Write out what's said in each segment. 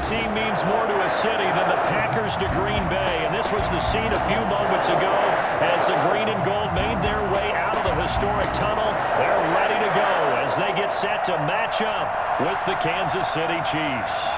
team means more to a city than the Packers to Green Bay. And this was the scene a few moments ago as the green and gold made their way out of the historic tunnel. They're ready to go as they get set to match up with the Kansas City Chiefs.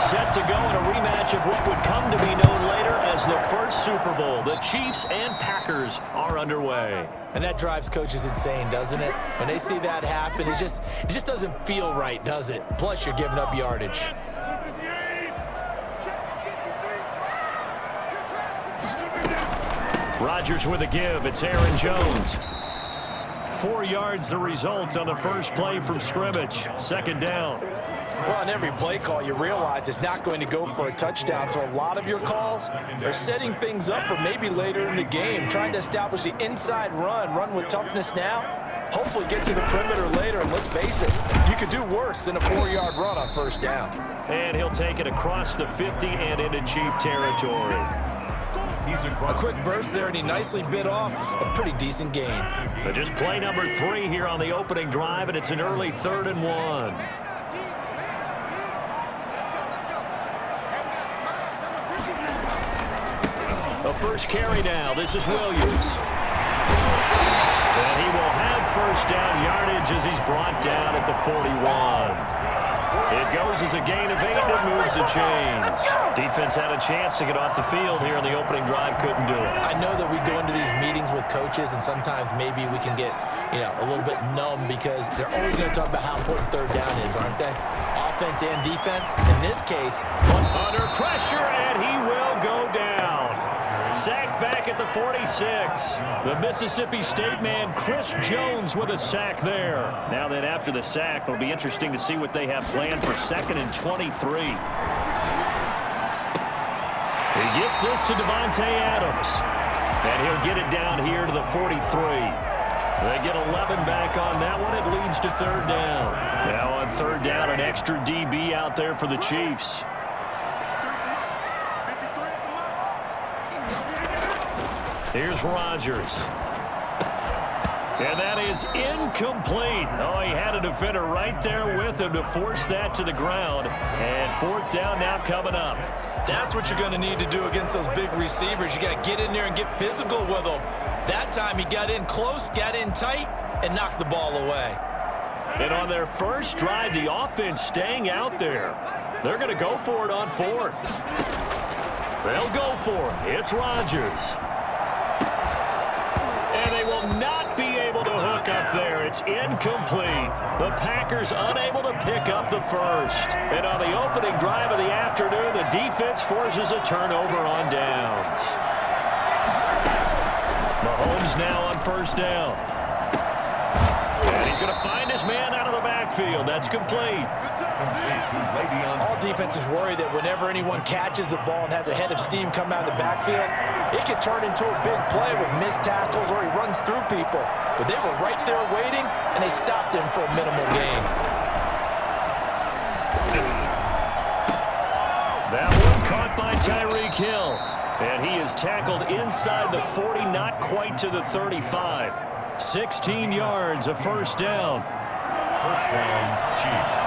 Set to go in a rematch of what would come to be known later as the first Super Bowl. The Chiefs and Packers are underway. And that drives coaches insane, doesn't it? When they see that happen, it just doesn't feel right, does it? Plus, you're giving up yardage. Rodgers with a give. It's Aaron Jones. 4 yards the result on the first play from scrimmage. Second down. Well, on every play call, you realize it's not going to go for a touchdown. So a lot of your calls are setting things up for maybe later in the game, trying to establish the inside run with toughness now, hopefully get to the perimeter later. And let's face it, you could do worse than a 4-yard run on first down. And he'll take it across the 50 and into Chief territory. A quick burst there, and he nicely bit off a pretty decent gain. But just play number 3 here on the opening drive, and it's an early 3rd and 1. The first carry now. This is Williams. And he will have first down yardage as he's brought down at the 41. It goes as a gain of 8 and moves the chains. Defense had a chance to get off the field here on the opening drive, couldn't do it. I know that we go into these meetings with coaches, and sometimes maybe we can get, a little bit numb because they're always going to talk about how important third down is, aren't they? Offense and defense. In this case, under pressure, and he will go down. Sacked back at the 46. The Mississippi State man, Chris Jones, with a sack there. Now then, after the sack, it'll be interesting to see what they have planned for 2nd and 23. He gets this to Devontae Adams. And he'll get it down here to the 43. They get 11 back on that one. It leads to 3rd down. Now on 3rd down, an extra DB out there for the Chiefs. Here's Rodgers. And that is incomplete. Oh, he had a defender right there with him to force that to the ground. And 4th down now coming up. That's what you're going to need to do against those big receivers. You got to get in there and get physical with them. That time he got in close, got in tight, and knocked the ball away. And on their first drive, the offense staying out there. They're going to go for it on 4th. They'll go for it. It's Rodgers. And they will not be able to hook up there. It's incomplete. The Packers unable to pick up the first. And on the opening drive of the afternoon, the defense forces a turnover on downs. Mahomes now on first down. And he's going to find his man out of the backfield. That's complete. All defenses worry that whenever anyone catches the ball and has a head of steam come out of the backfield, it could turn into a big play with missed tackles or he runs through people. But they were right there waiting, and they stopped him for a minimal gain. That one caught by Tyreek Hill. And he is tackled inside the 40, not quite to the 35. 16 yards, a first down. First down, Chiefs.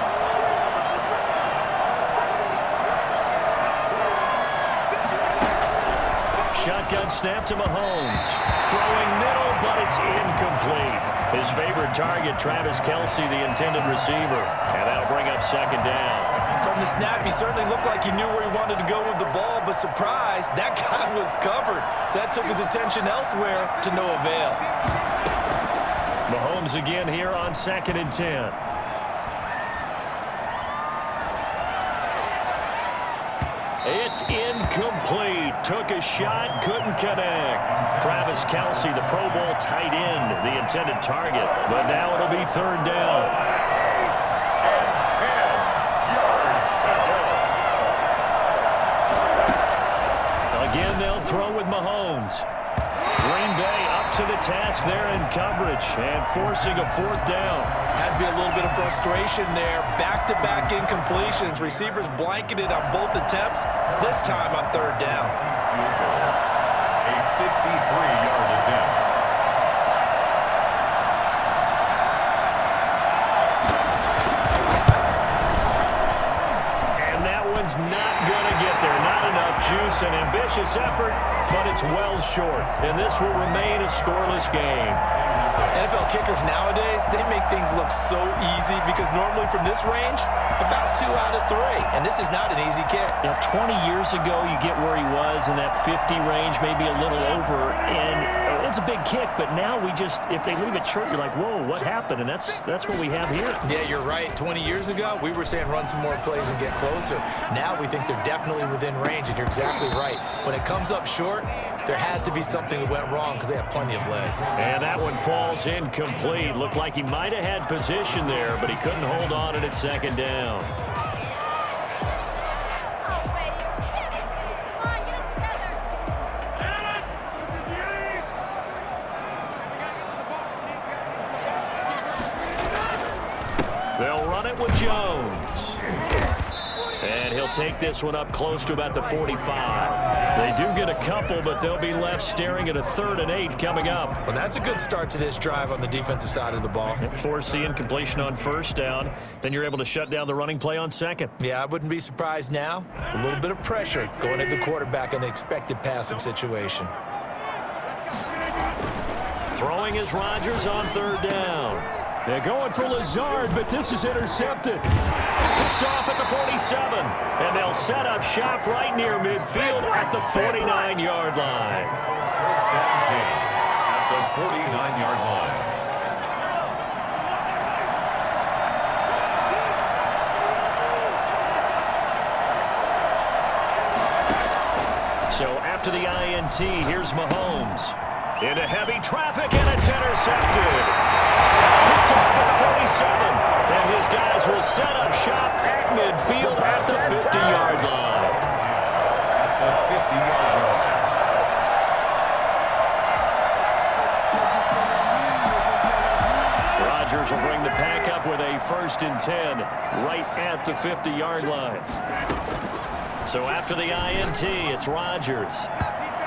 Shotgun snap to Mahomes. Throwing middle, but it's incomplete. His favorite target, Travis Kelce, the intended receiver. And that'll bring up 2nd down. From the snap, he certainly looked like he knew where he wanted to go with the ball, but surprise, that guy was covered. So that took his attention elsewhere to no avail. Mahomes again here on 2nd and 10. It's incomplete. Took a shot, couldn't connect. Travis Kelce, the Pro Bowl tight end, the intended target. But now it'll be 3rd down. Again, they'll throw with Mahomes. Green Bay up to the task there in coverage and forcing a 4th down. Has to be a little bit of frustration there. Back-to-back incompletions. Receivers blanketed on both attempts, this time on third down. A 53-yard attempt. And that one's not going to get there. Not enough juice. An ambitious effort, but it's well short. And this will remain a scoreless game. NFL kickers nowadays, they make things look so easy because normally from this range, about 2 out of 3. And this is not an easy kick. You know, 20 years ago, you get where he was in that 50 range, maybe a little over, and it's a big kick. But now we just, if they leave it short, you're like, whoa, what happened? And that's what we have here. Yeah, you're right. 20 years ago, we were saying run some more plays and get closer. Now we think they're definitely within range, and you're exactly right. When it comes up short, there has to be something that went wrong because they have plenty of leg. And that one falls incomplete. Looked like he might have had position there, but he couldn't hold on at second down. They'll run it with Jones. And he'll take this one up close to about the 45. They do get a couple, but they'll be left staring at a 3rd and 8 coming up. Well, that's a good start to this drive on the defensive side of the ball. Force the incompletion on first down. Then you're able to shut down the running play on second. Yeah, I wouldn't be surprised now. A little bit of pressure going at the quarterback in the expected passing situation. Throwing is Rodgers on 3rd down. They're going for Lazard, but this is intercepted. Picked off at the 47, and they'll set up shop right near midfield at the 49-yard line. First down game at the 49-yard line. So after the INT, here's Mahomes. Into heavy traffic, and it's intercepted. Picked off at the 47, and his guys will set up shop at midfield at the 50-yard line. At the 50-yard line. Rodgers will bring the pack up with a 1st and 10 right at the 50-yard line. So after the INT, it's Rodgers.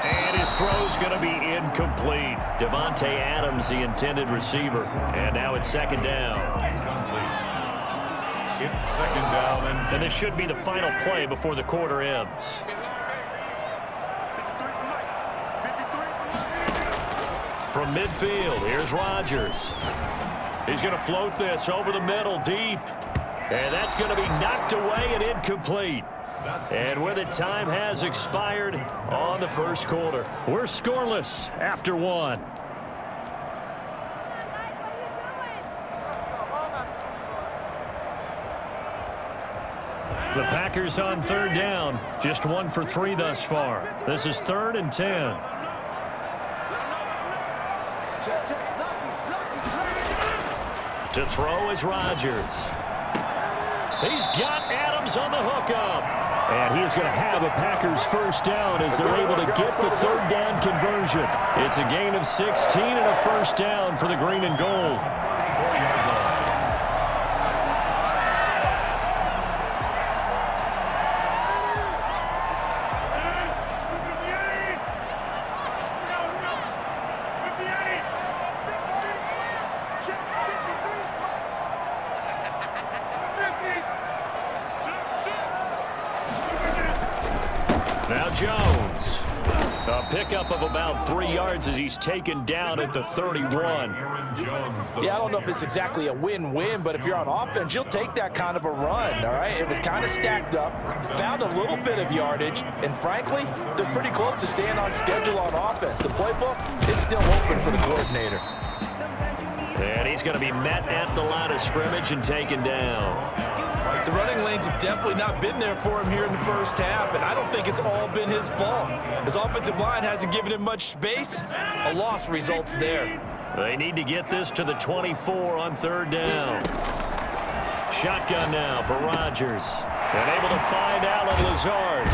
And his throw's going to be incomplete. Devontae Adams, the intended receiver. And now it's 2nd down. It's 2nd down And this should be the final play before the quarter ends. From midfield, here's Rodgers. He's going to float this over the middle deep. And that's going to be knocked away and incomplete. And with it, time has expired on the first quarter. We're scoreless after 1. The Packers on 3rd down, just 1 for 3 thus far. This is 3rd and 10. To throw is Rodgers. He's got Adams on the hookup. And he's going to have a Packers first down as they're able to get the 3rd down conversion. It's a gain of 16 and a first down for the green and gold. Now Jones, a pickup of about 3 yards as he's taken down at the 31. Yeah, I don't know if it's exactly a win-win, but if you're on offense, you'll take that kind of a run, all right? It was kind of stacked up, found a little bit of yardage, and frankly, they're pretty close to staying on schedule on offense. The playbook is still open for the coordinator. And he's going to be met at the line of scrimmage and taken down. The running lanes have definitely not been there for him here in the first half, and I don't think it's all been his fault. His offensive line hasn't given him much space. A loss results there. They need to get this to the 24 on 3rd down. Shotgun now for Rodgers. And able to find Allen Lazard.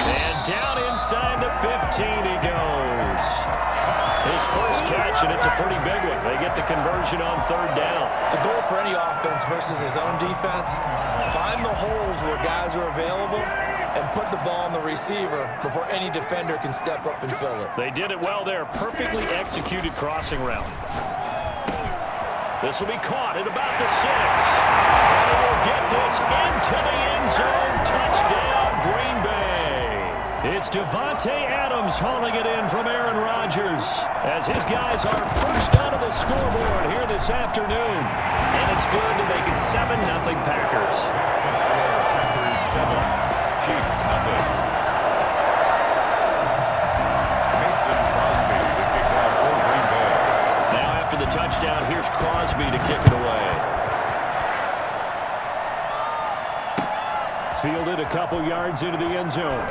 And down inside the 15 he goes. His first catch, and it's a pretty big one. They get the conversion on third down. The goal for any offense versus his own defense, find the holes where guys are available and put the ball on the receiver before any defender can step up and fill it. They did it well there. Perfectly executed crossing route. This will be caught at about the 6. And he will get this into the end zone. Touchdown, Green Bay. It's Devontae Adams hauling it in from Aaron Rodgers as his guys are first onto the scoreboard here this afternoon. And it's good to make it 7-0 Packers. Packers 7, Chiefs nothing. Mason Crosby to kick off for Green Bay. Now after the touchdown, here's Crosby to kick it away. Fielded a couple yards into the end zone.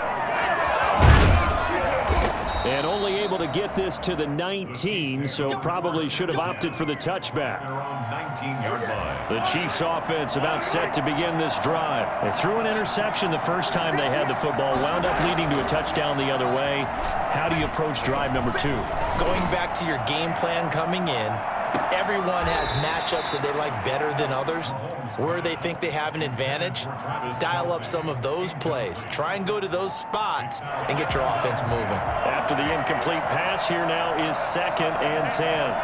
And only able to get this to the 19, so probably should have opted for the touchback. Around 19-yard line. The Chiefs offense about set to begin this drive. They threw an interception the first time they had the football, wound up leading to a touchdown the other way. How do you approach drive number 2? Going back to your game plan coming in, everyone has matchups that they like better than others. Where they think they have an advantage, dial up some of those plays. Try and go to those spots and get your offense moving. After the incomplete pass, here now is 2nd and 10.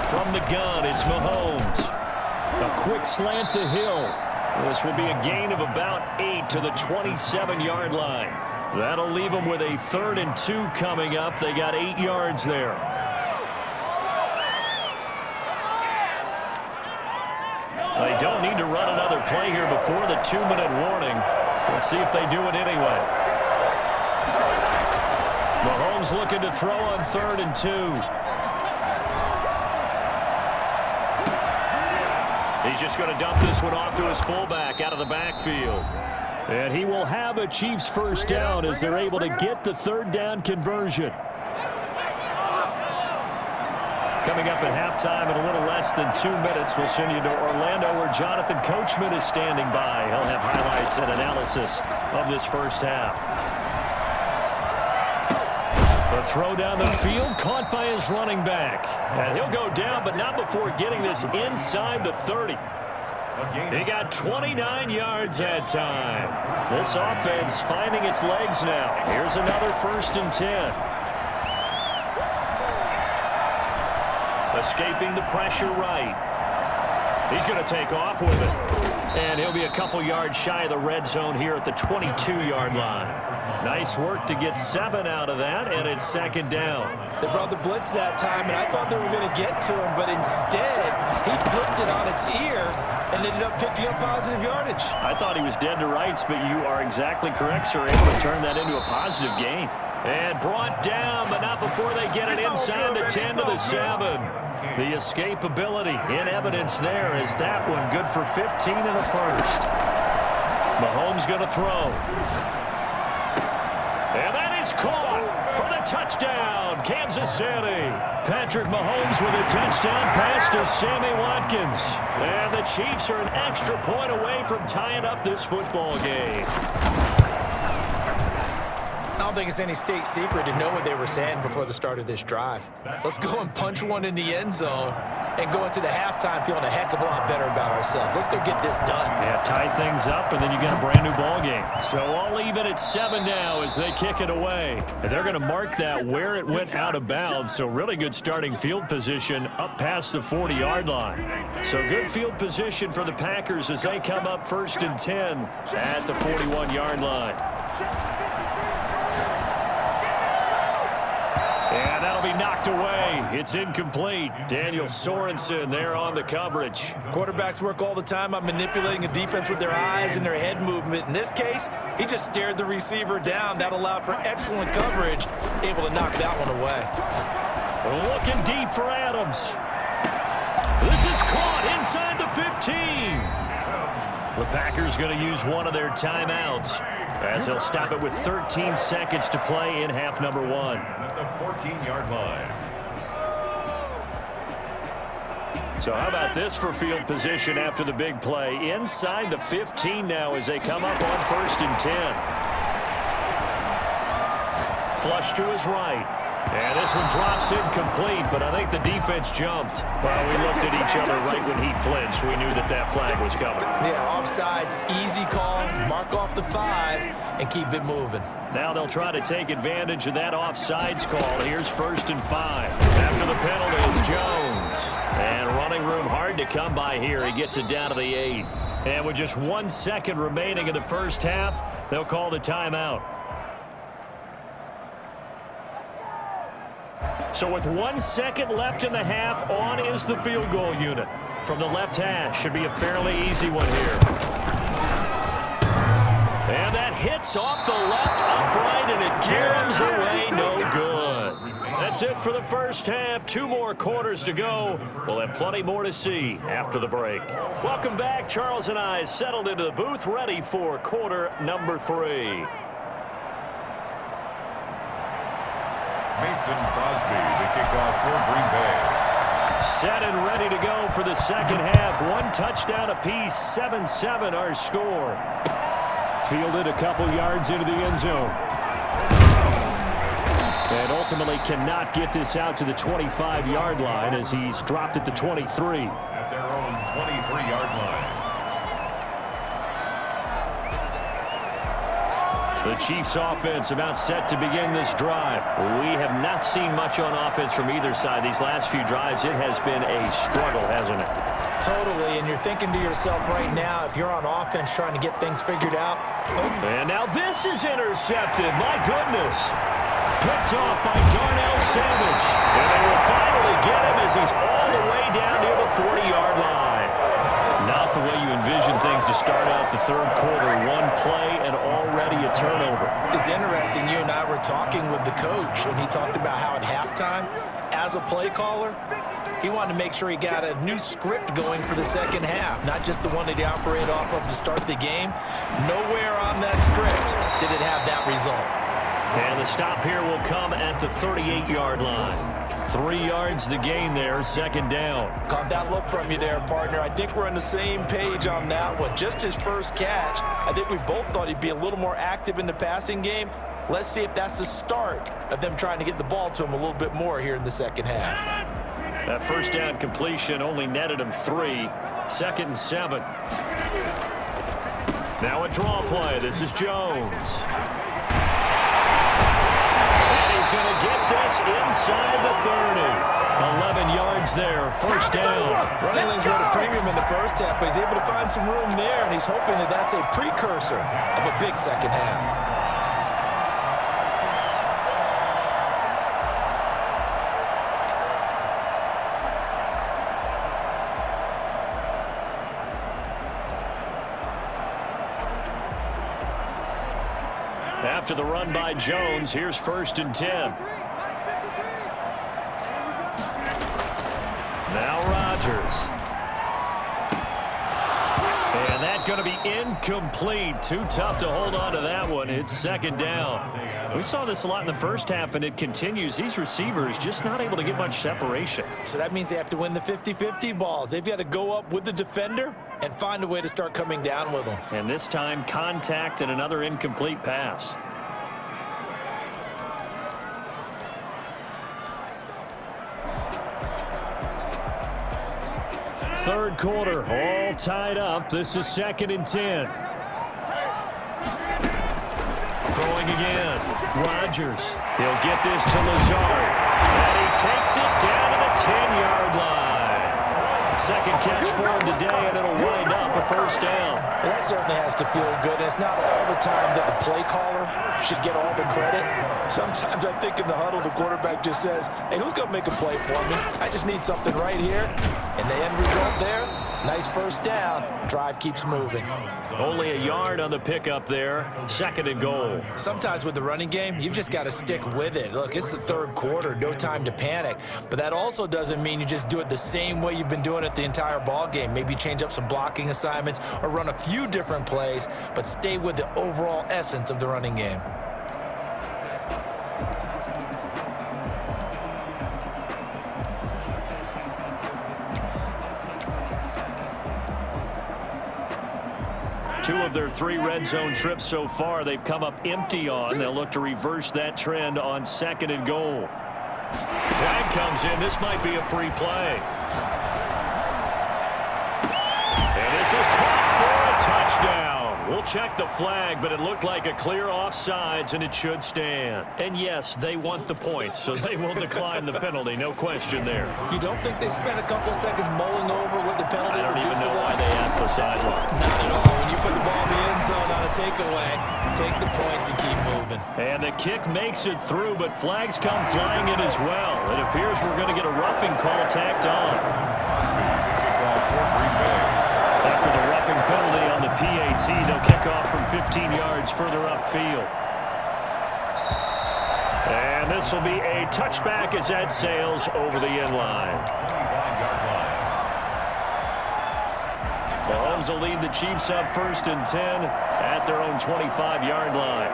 From the gun, it's Mahomes. A quick slant to Hill. This will be a gain of about 8 to the 27-yard line. That'll leave them with a 3rd and 2 coming up. They got 8 yards there. They don't need to run another play here before the 2-minute warning. Let's see if they do it anyway. Mahomes looking to throw on 3rd and 2. He's just going to dump this one off to his fullback out of the backfield. And he will have a Chiefs first down as they're able to get the 3rd down conversion. Coming up at halftime in a little less than 2 minutes, we'll send you to Orlando where Jonathan Coachman is standing by. He'll have highlights and analysis of this first half. The throw down the field caught by his running back. And he'll go down, but not before getting this inside the 30. He got 29 yards that time. This offense finding its legs now. Here's another 1st and 10. Escaping the pressure right. He's going to take off with it. And he'll be a couple yards shy of the red zone here at the 22-yard line. Nice work to get 7 out of that, and it's 2nd down. They brought the blitz that time, and I thought they were going to get to him, but instead, he flipped it on its ear and ended up picking up positive yardage. I thought he was dead to rights, but you are exactly correct, sir. Able to turn that into a positive gain. And brought down, but not before they get it inside the 10 to the 7. The escapability in evidence there is that one good for 15 in the first. Mahomes going to throw. And that is caught for the touchdown, Kansas City. Patrick Mahomes with a touchdown pass to Sammy Watkins. And the Chiefs are an extra point away from tying up this football game. I don't think it's any state secret to know what they were saying before the start of this drive. Let's go and punch one in the end zone and go into the halftime feeling a heck of a lot better about ourselves. Let's go get this done. Yeah, tie things up, and then you get a brand new ball game. So all even at 7 now as they kick it away. And they're going to mark that where it went out of bounds. So really good starting field position up past the 40-yard line. So good field position for the Packers as they come up 1st and 10 at the 41-yard line. And that'll be knocked away. It's incomplete. Daniel Sorensen there on the coverage. Quarterbacks work all the time on manipulating a defense with their eyes and their head movement. In this case, he just stared the receiver down. That allowed for excellent coverage, able to knock that one away. Looking deep for Adams. This is caught inside the 15. The Packers going to use one of their timeouts as they'll stop it with 13 seconds to play in half number 1. At the 14-yard line. So how about this for field position after the big play? Inside the 15 now as they come up on 1st and 10. flush to his right. And this one drops incomplete, but I think the defense jumped. Well, we looked at each other right when he flinched. We knew that that flag was coming. Yeah, offsides, easy call, mark off the 5, and keep it moving. Now they'll try to take advantage of that offsides call. Here's 1st and 5. After the penalty, it's Jones. And running room hard to come by here. He gets it down to the 8. And with just 1 second remaining in the first half, they'll call the timeout. So with 1 second left in the half, on is the field goal unit. From the left hash, should be a fairly easy one here. And that hits off the left upright, and it caroms away, no good. That's it for the first half. 2 more quarters to go. We'll have plenty more to see after the break. Welcome back. Charles and I settled into the booth, ready for quarter number 3. Mason Crosby, the kickoff for Green Bay. Set and ready to go for the second half. 1 touchdown apiece, 7-7 our score. Fielded a couple yards into the end zone. And ultimately cannot get this out to the 25-yard line as he's dropped at the 23. At their own 23-yard line. The Chiefs offense about set to begin this drive. We have not seen much on offense from either side these last few drives. It has been a struggle, hasn't it? Totally, and you're thinking to yourself right now, if you're on offense trying to get things figured out. And now this is intercepted. My goodness. Picked off by Darnell Savage. And they will finally get him as he's all the way down near the 40-yard line. Not the way you envision things to start out the third quarter. 1 play and already a turnover. It's interesting. You and I were talking with the coach, and he talked about how at halftime, as a play caller, he wanted to make sure he got a new script going for the second half, not just the one that he operated off of to start the game. Nowhere on that script did it have that result. And the stop here will come at the 38-yard line. 3 yards the gain there, second down. Caught that look from you there, partner. I think we're on the same page on that one. Just his first catch. I think we both thought he'd be a little more active in the passing game. Let's see if that's the start of them trying to get the ball to him a little bit more here in the second half. That first down completion only netted him 3. 2nd and 7. Now a draw play. This is Jones. He's going to get this inside the 30. 11 yards there, first down. Running lanes were at a premium in the first half, but he's able to find some room there, and he's hoping that that's a precursor of a big second half. After the run by Jones, here's 1st and 10. Now Rodgers. And that's going to be incomplete. Too tough to hold on to that one. It's 2nd down. We saw this a lot in the first half, and it continues. These receivers just not able to get much separation. So that means they have to win the 50-50 balls. They've got to go up with the defender and find a way to start coming down with them. And this time, contact and another incomplete pass. Third quarter, all tied up. This is 2nd and 10. Throwing again. Rodgers. He'll get this to Lazard. And he takes it down to the 10-yard line. Second catch for him today, and it'll wind up a first down. Well, that certainly has to feel good. And it's not all the time that the play caller should get all the credit. Sometimes I think in the huddle, the quarterback just says, hey, who's going to make a play for me? I just need something right here. And the end result there, nice first down. Drive keeps moving. Only a yard on the pickup there. 2nd and goal. Sometimes with the running game, you've just got to stick with it. Look, it's the third quarter, no time to panic. But that also doesn't mean you just do it the same way you've been doing it the entire ball game. Maybe change up some blocking assignments or run a few different plays, but stay with the overall essence of the running game. 2 of their 3 red zone trips so far, they've come up empty on. They'll look to reverse that trend on 2nd and goal. Flag comes in. This might be a free play. And this is caught for a touchdown. We'll check the flag, but it looked like a clear offsides, and it should stand. And yes, they want the points, so they will decline the penalty. No question there. You don't think they spent a couple of seconds mulling over what the penalty would do for them? I don't even know why they asked the sideline. Not at all. When you put the ball in the end zone on a takeaway, take the points and keep moving. And the kick makes it through, but flags come flying in as well. It appears we're going to get a roughing call tacked on. After the roughing penalty on the PAT, they'll kick off from 15 yards further upfield. And this will be a touchback as that sails over the end line. Mahomes will lead the Chiefs up 1st and 10 at their own 25-yard line.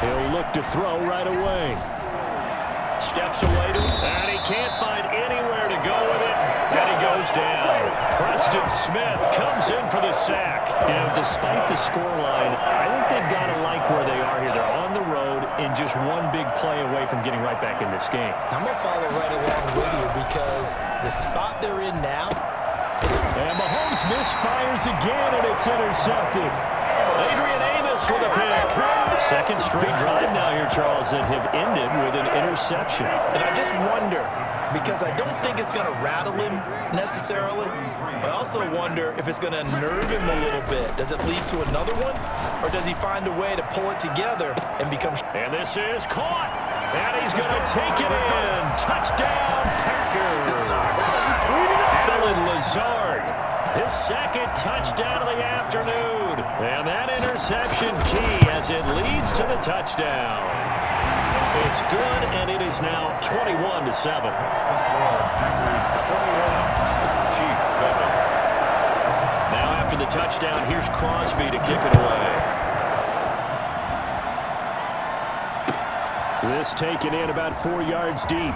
He'll look to throw right away. Steps away to him, and he can't find anywhere to go with it, and he goes down. Preston Smith comes in for the sack. You know, despite the scoreline, I think they've got to like where they are here. They're on the road and just one big play away from getting right back in this game. I'm going to follow right along with you because the spot they're in now is... And Mahomes misfires again, and it's intercepted. Adrian Amos with a pick. Second straight drive now here, Charles, that have ended with an interception. And I just wonder, because I don't think it's going to rattle him necessarily, but I also wonder if it's going to nerve him a little bit. Does it lead to another one, or does he find a way to pull it together and become... And this is caught, and he's going to take it in. Touchdown, Packers. Alan Lazard, his 2nd touchdown of the afternoon. And that interception key as it leads to the touchdown. It's good, and it is now 21-7. Packers 21, Chiefs 7. Now after the touchdown, here's Crosby to kick it away. This taken in about 4 yards deep.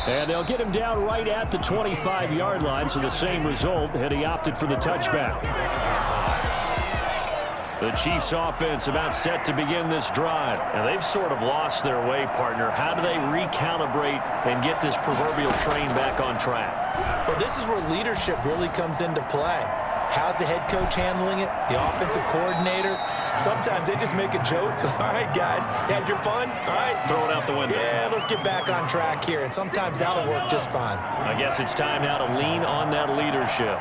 And they'll get him down right at the 25-yard line, so the same result had he opted for the touchback. The Chiefs offense about set to begin this drive. And they've sort of lost their way, partner. How do they recalibrate and get this proverbial train back on track? Well, this is where leadership really comes into play. How's the head coach handling it? The offensive coordinator? Sometimes they just make a joke. All right, guys, had your fun? All right. Throw it out the window. Yeah, let's get back on track here. And sometimes that'll work just fine. I guess it's time now to lean on that leadership.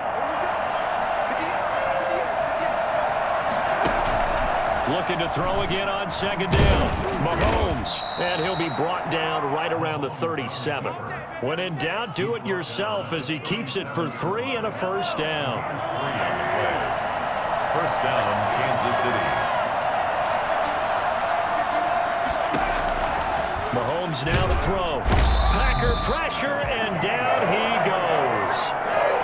Looking to throw again on 2nd down. Mahomes, and he'll be brought down right around the 37. When in doubt, do it yourself as he keeps it for 3 and a first down. First down, Kansas City. Mahomes now to throw. Packer pressure, and down he goes.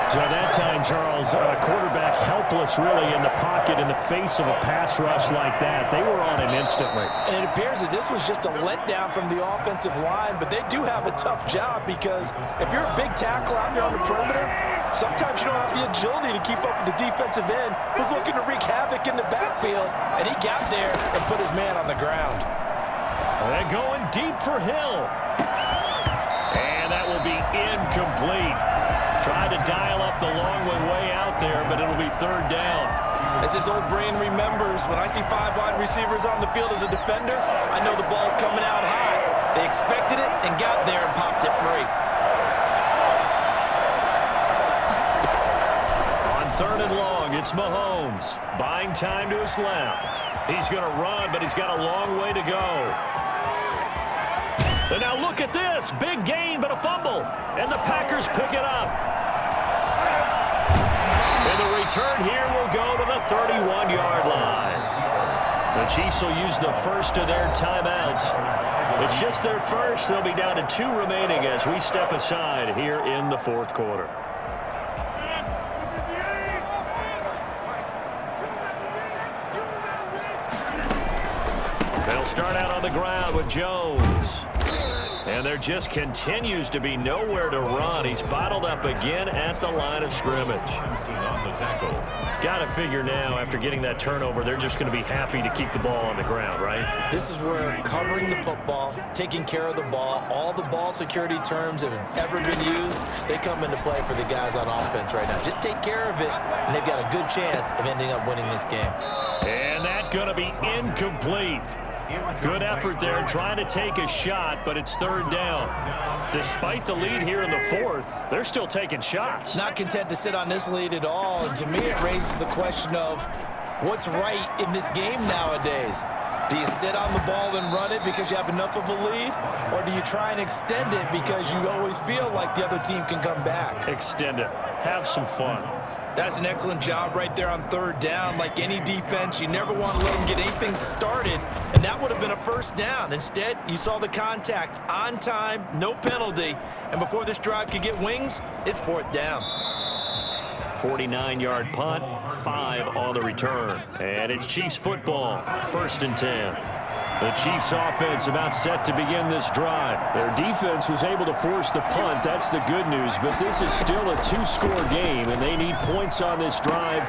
So that time, Charles, quarterback helpless really in the pocket in the face of a pass rush like that. They were on him instantly. And it appears that this was just a letdown from the offensive line, but they do have a tough job because if you're a big tackle out there on the perimeter, sometimes you don't have the agility to keep up with the defensive end who's looking to wreak havoc in the backfield, and he got there and put his man on the ground. They're going deep for Hill. And that will be incomplete. Tried to dial up the long way out there, but it'll be 3rd down. As his old brain remembers, when I see 5 wide receivers on the field as a defender, I know the ball's coming out high. They expected it and got there and popped it free. On 3rd and long, it's Mahomes. Buying time to his left. He's going to run, but he's got a long way to go. And now look at this. Big gain, but a fumble. And the Packers pick it up. And the return here will go to the 31-yard line. The Chiefs will use the first of their timeouts. It's just their first. They'll be down to 2 remaining as we step aside here in the 4th quarter. They'll start out on the ground with Jones. And there just continues to be nowhere to run. He's bottled up again at the line of scrimmage. Got to figure now, after getting that turnover, they're just going to be happy to keep the ball on the ground, right? This is where covering the football, taking care of the ball, all the ball security terms that have ever been used, they come into play for the guys on offense right now. Just take care of it, and they've got a good chance of ending up winning this game. And that's going to be incomplete. Good effort there trying to take a shot, but it's third down. Despite the lead here in the fourth, they're still taking shots. Not content to sit on this lead at all, and to me it raises the question of what's right in this game nowadays. Do you sit on the ball and run it because you have enough of a lead, or do you try and extend it because you always feel like the other team can come back? Extend it. Have some fun. That's an excellent job right there on third down. Like any defense, you never want to let them get anything started, and that would have been a first down. Instead, you saw the contact on time, no penalty, and before this drive could get wings, it's fourth down. 49-yard punt, 5 on the return. And it's Chiefs football, 1st and 10. The Chiefs offense about set to begin this drive. Their defense was able to force the punt. That's the good news, but this is still a 2-score game, and they need points on this drive.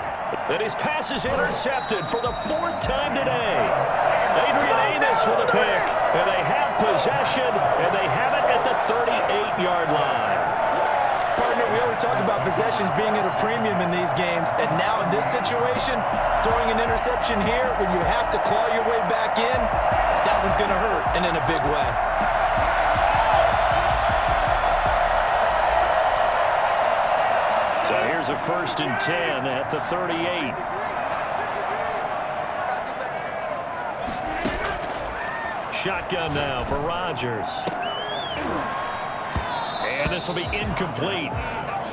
And his pass is intercepted for the 4th time today. Adrian Amos with a pick, and they have possession, and they have it at the 38-yard line. Partner, we always talk about possessions being at a premium in these games, and now in this situation, throwing an interception here when you have to claw your way back in, that one's going to hurt, and in a big way. So here's a 1st and 10 at the 38. Shotgun now for Rodgers. And this will be incomplete.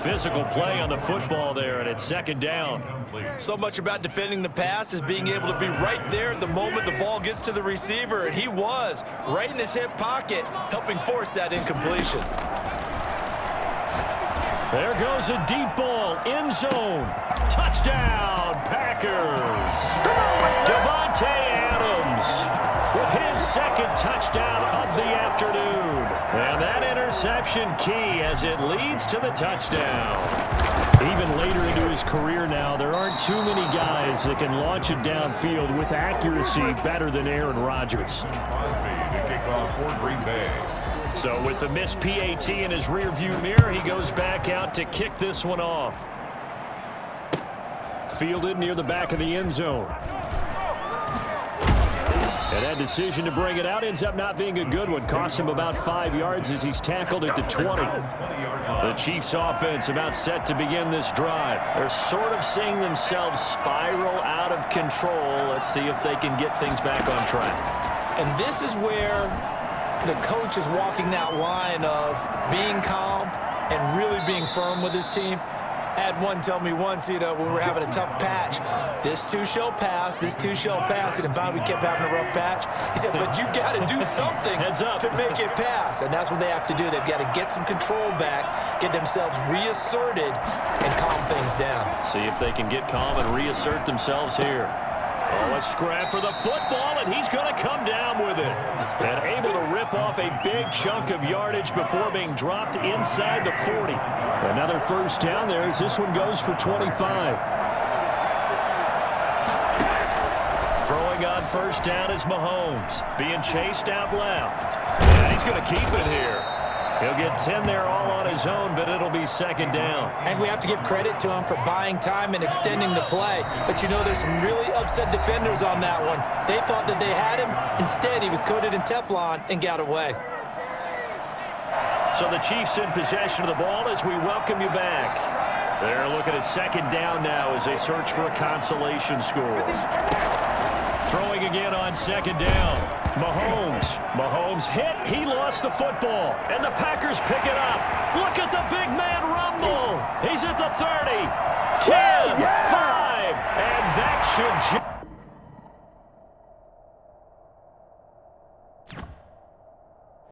Physical play on the football there, and it's 2nd down. So much about defending the pass is being able to be right there at the moment the ball gets to the receiver, and he was right in his hip pocket, helping force that incompletion. There goes a deep ball, end zone. Touchdown, Packers. Devontae Adams with his 2nd touchdown of the afternoon. And that interception key as it leads to the touchdown. Even later into his career now, there aren't too many guys that can launch it downfield with accuracy better than Aaron Rodgers. So with the missed PAT in his rearview mirror, he goes back out to kick this one off. Fielded near the back of the end zone. And that decision to bring it out ends up not being a good one. Cost him about 5 yards as he's tackled at the 20. The Chiefs offense about set to begin this drive. They're sort of seeing themselves spiral out of control. Let's see if they can get things back on track. And this is where the coach is walking that line of being calm and really being firm with his team. I had one tell me once, when we were having a tough patch, this too shall pass, this too shall pass, and finally we kept having a rough patch. He said, but you got to do something to make it pass, and that's what they have to do. They've got to get some control back, get themselves reasserted, and calm things down. See if they can get calm and reassert themselves here. Oh, a scrap for the football, and he's going to come down with it. And able to rip off a big chunk of yardage before being dropped inside the 40. Another 1st down there as this one goes for 25. Throwing on 1st down is Mahomes. Being chased out left. And he's going to keep it here. He'll get 10 there all on his own, but it'll be 2nd down. And we have to give credit to him for buying time and extending the play. But there's some really upset defenders on that one. They thought that they had him. Instead, he was coated in Teflon and got away. So the Chiefs in possession of the ball as we welcome you back. They're looking at 2nd down now as they search for a consolation score. Throwing again on 2nd down. Mahomes hit. He lost the football. And the Packers pick it up. Look at the big man rumble. He's at the 30, 10, 5. And that should...